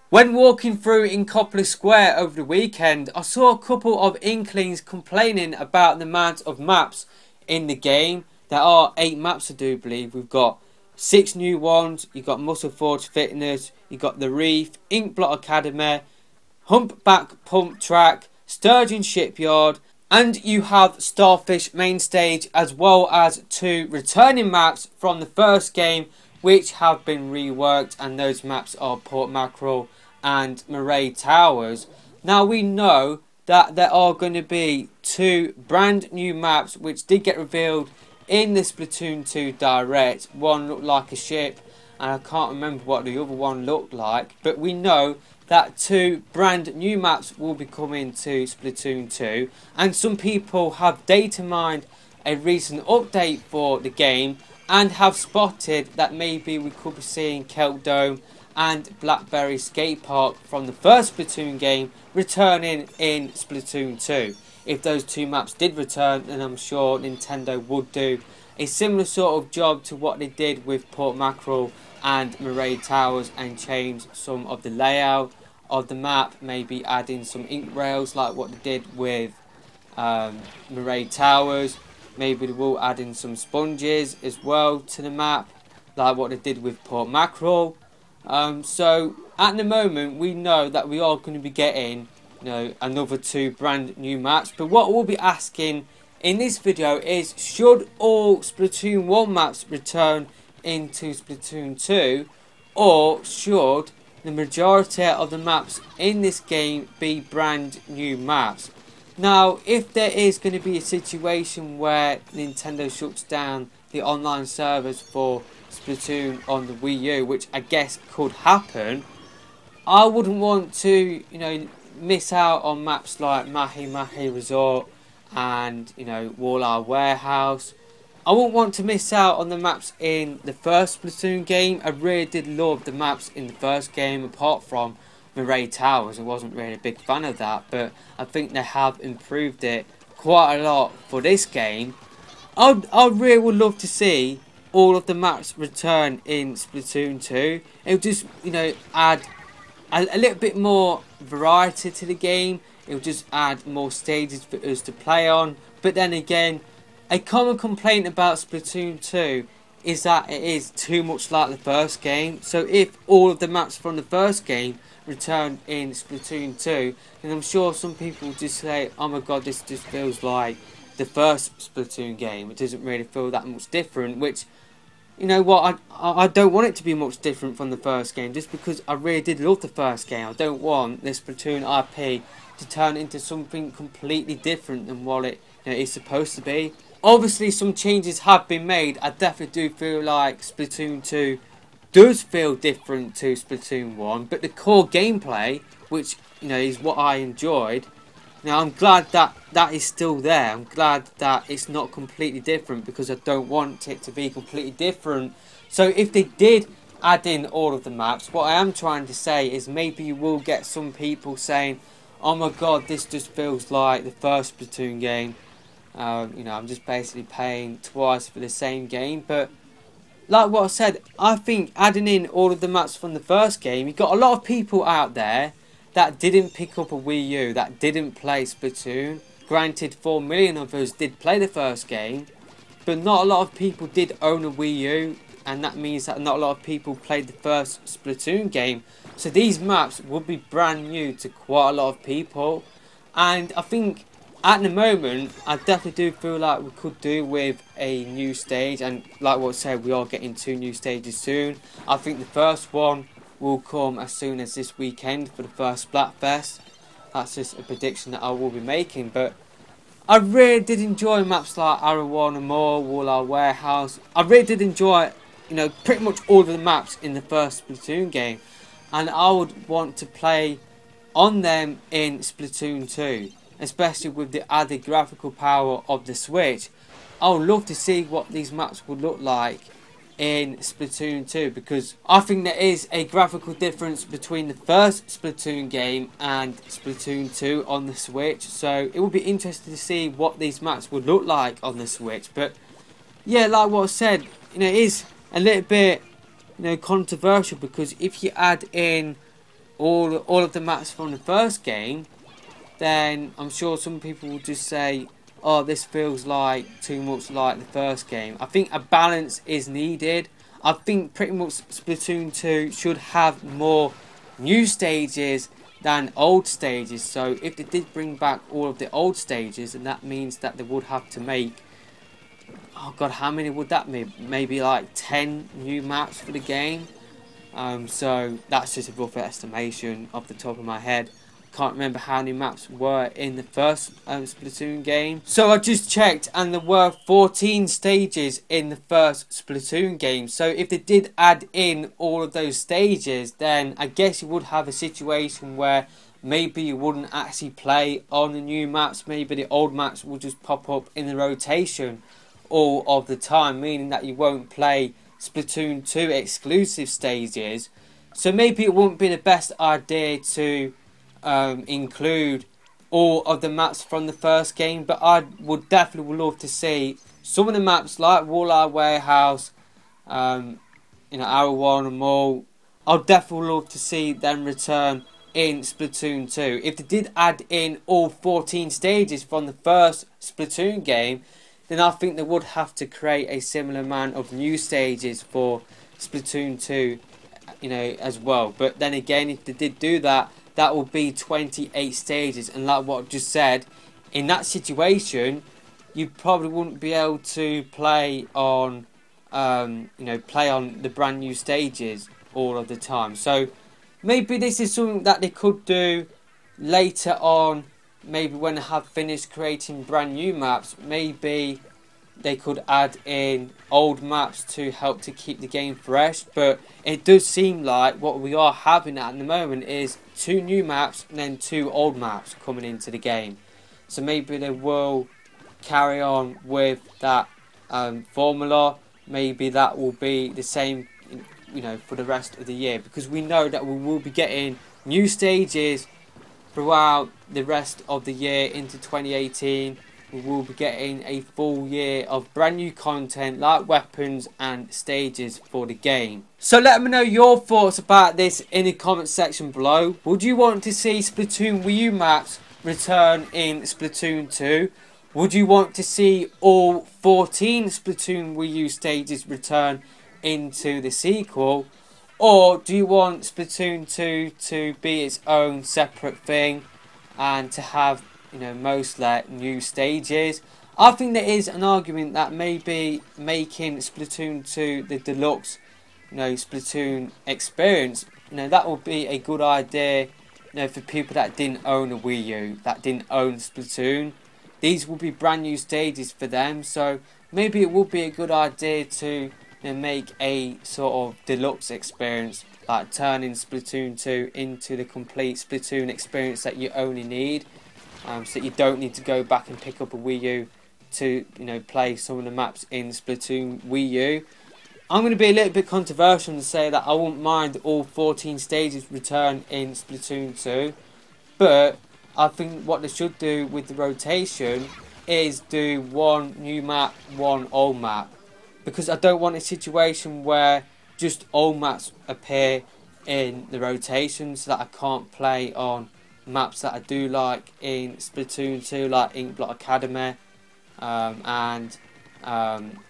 When walking through in Coppola Square over the weekend, I saw a couple of inklings complaining about the amount of maps in the game. There are 8 maps, I do believe. We've got 6 new ones. You've got Muscle Forge Fitness, you've got The Reef, Inkblot Academy, Humpback Pump Track, Sturgeon Shipyard, and you have Starfish Main Stage, as well as 2 returning maps from the first game which have been reworked, and those maps are Port Mackerel and Murray Towers. Now we know that there are going to be 2 brand new maps which did get revealed in the Splatoon 2 Direct. One looked like a ship and I can't remember what the other one looked like, but we know that 2 brand new maps will be coming to Splatoon 2, and some people have data mined a recent update for the game and have spotted that maybe we could be seeing Kelp Dome and Blackberry Skate Park from the first Splatoon game returning in Splatoon 2. If those 2 maps did return, then I'm sure Nintendo would do a similar sort of job to what they did with Port Mackerel and Murray Towers and change some of the layout of the map, maybe adding some ink rails like what they did with Murray Towers. Maybe they will add in some sponges as well to the map, like what they did with Port Mackerel. So at the moment we know that we are going to be getting, another 2 brand new maps. But what we'll be asking in this video is, should all Splatoon 1 maps return into Splatoon 2, or should the majority of the maps in this game be brand new maps? Now, if there is going to be a situation where Nintendo shuts down the online servers for Splatoon on the Wii U, which I guess could happen, I wouldn't want to, miss out on maps like Mahi Mahi Resort and, Walleye Warehouse. I wouldn't want to miss out on the maps in the first Splatoon game. I really did love the maps in the first game, apart from Murray Towers. I wasn't really a big fan of that, but I think they have improved it quite a lot for this game. I really would love to see all of the maps return in Splatoon 2. It would just, add a little bit more variety to the game. It would just add more stages for us to play on. But then again, a common complaint about Splatoon 2 is that it is too much like the first game. So if all of the maps from the first game return in Splatoon 2, then I'm sure some people just say, oh my god, this just feels like the first Splatoon game. It doesn't really feel that much different, which, you know what, I don't want it to be much different from the first game, just because I really did love the first game. I don't want this Splatoon IP to turn into something completely different than what it is supposed to be. Obviously some changes have been made. I definitely do feel like Splatoon 2 does feel different to Splatoon 1, but the core gameplay, which is what I enjoyed, I'm glad that that is still there. I'm glad that it's not completely different, because I don't want it to be completely different. So if they did add in all of the maps, what I am trying to say is maybe you will get some people saying, oh my god, this just feels like the first Splatoon game. I'm just basically paying twice for the same game. But like what I said, I think adding in all of the maps from the first game, you've got a lot of people out there that didn't pick up a Wii U, that didn't play Splatoon. Granted, 4 million of us did play the first game, but not a lot of people did own a Wii U, and that means that not a lot of people played the first Splatoon game. So these maps would be brand new to quite a lot of people, and I think at the moment, I definitely do feel like we could do with a new stage, and like what I said, we are getting 2 new stages soon. I think the first one will come as soon as this weekend for the first Splatfest. That's just a prediction that I will be making, but I really did enjoy maps like Arowana Mall, Walleye Warehouse. I really did enjoy, pretty much all of the maps in the first Splatoon game, and I would want to play on them in Splatoon 2. Especially with the added graphical power of the Switch. I would love to see what these maps would look like in Splatoon 2, because I think there is a graphical difference between the first Splatoon game and Splatoon 2 on the Switch. So it would be interesting to see what these maps would look like on the Switch. But yeah, like what I said, it is a little bit controversial, because if you add in all of the maps from the first game, then I'm sure some people will just say, oh, this feels like too much like the first game. I think a balance is needed. I think pretty much Splatoon 2 should have more new stages than old stages. So if they did bring back all of the old stages, then that means that they would have to make, oh god, how many would that be? Maybe like 10 new maps for the game. So that's just a rough estimation off the top of my head. Can't remember how many maps were in the first Splatoon game. So I just checked, and there were 14 stages in the first Splatoon game. So if they did add in all of those stages, then I guess you would have a situation where maybe you wouldn't actually play on the new maps. Maybe the old maps will just pop up in the rotation all of the time, meaning that you won't play Splatoon 2 exclusive stages. So maybe it wouldn't be the best idea to include all of the maps from the first game, but I would definitely love to see some of the maps like Walleye Warehouse, Hour 1 and Mall. I'd definitely love to see them return in Splatoon 2. If they did add in all 14 stages from the first Splatoon game, then I think they would have to create a similar amount of new stages for Splatoon 2, as well. But then again, if they did do that, that would be 28 stages, and like what I just said, in that situation, you probably wouldn't be able to play on, the brand new stages all of the time. So maybe this is something that they could do later on. Maybe when they have finished creating brand new maps, maybe they could add in old maps to help to keep the game fresh. But it does seem like what we are having at the moment is 2 new maps and then 2 old maps coming into the game. So maybe they will carry on with that formula. Maybe that will be the same, for the rest of the year, because we know that we will be getting new stages throughout the rest of the year into 2018. We will be getting a full year of brand new content like weapons and stages for the game. So let me know your thoughts about this in the comment section below. Would you want to see Splatoon Wii U maps return in Splatoon 2? Would you want to see all 14 Splatoon Wii U stages return into the sequel? Or do you want Splatoon 2 to be its own separate thing and to have, mostly new stages? I think there is an argument that maybe making Splatoon 2 the deluxe, Splatoon experience, that would be a good idea, for people that didn't own a Wii U, that didn't own Splatoon. These will be brand new stages for them, so maybe it would be a good idea to make a sort of deluxe experience, like turning Splatoon 2 into the complete Splatoon experience that you only need, so that you don't need to go back and pick up a Wii U to play some of the maps in Splatoon Wii U. I'm going to be a little bit controversial and say that I wouldn't mind all 14 stages return in Splatoon 2, but I think what they should do with the rotation is do 1 new map, 1 old map. Because I don't want a situation where just old maps appear in the rotation so that I can't play on maps that I do like in Splatoon 2, like Inkblot Academy, and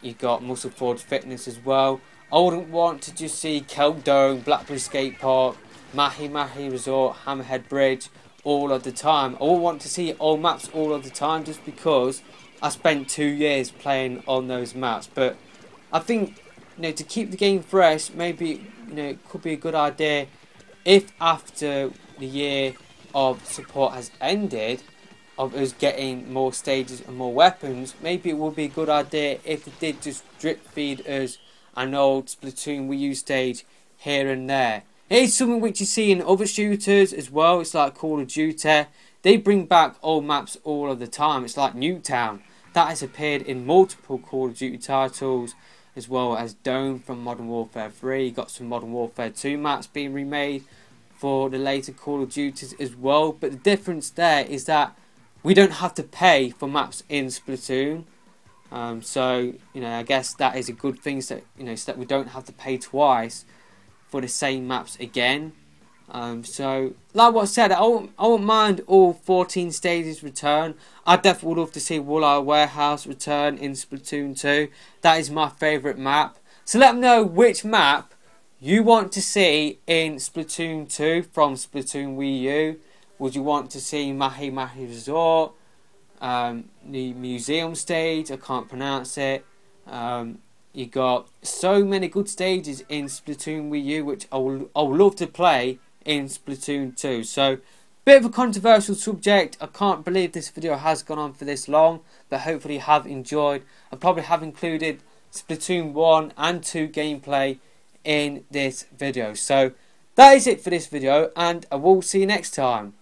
you've got Muscle Forge Fitness as well. I wouldn't want to just see Kelp Dome, Blackberry Skate Park, Mahi Mahi Resort, Hammerhead Bridge all of the time. I would want to see old maps all of the time, just because I spent 2 years playing on those maps. But I think, to keep the game fresh, maybe, it could be a good idea if after the year of support has ended, of us getting more stages and more weapons, maybe it would be a good idea if they did just drip feed us an old Splatoon Wii U stage here and there. It is something which you see in other shooters as well. It's like Call of Duty. They bring back old maps all of the time. It's like Nuketown. That has appeared in multiple Call of Duty titles, as well as Dome from Modern Warfare 3. You got some Modern Warfare 2 maps being remade for the later Call of Duties as well. But the difference there is that we don't have to pay for maps in Splatoon. So, I guess that is a good thing, so that we don't have to pay twice for the same maps again. So, like what I said, I won't mind all 14 stages return. I definitely would love to see Woolite Warehouse return in Splatoon 2. That is my favourite map. So let me know which map you want to see in Splatoon 2 from Splatoon Wii U. Would you want to see Mahi Mahi Resort? The museum stage, I can't pronounce it. You got so many good stages in Splatoon Wii U, which I would love to play in Splatoon 2. So, bit of a controversial subject. I can't believe this video has gone on for this long, but hopefully you have enjoyed. I probably have included Splatoon 1 and 2 gameplay in this video. So, that is it for this video, and I will see you next time.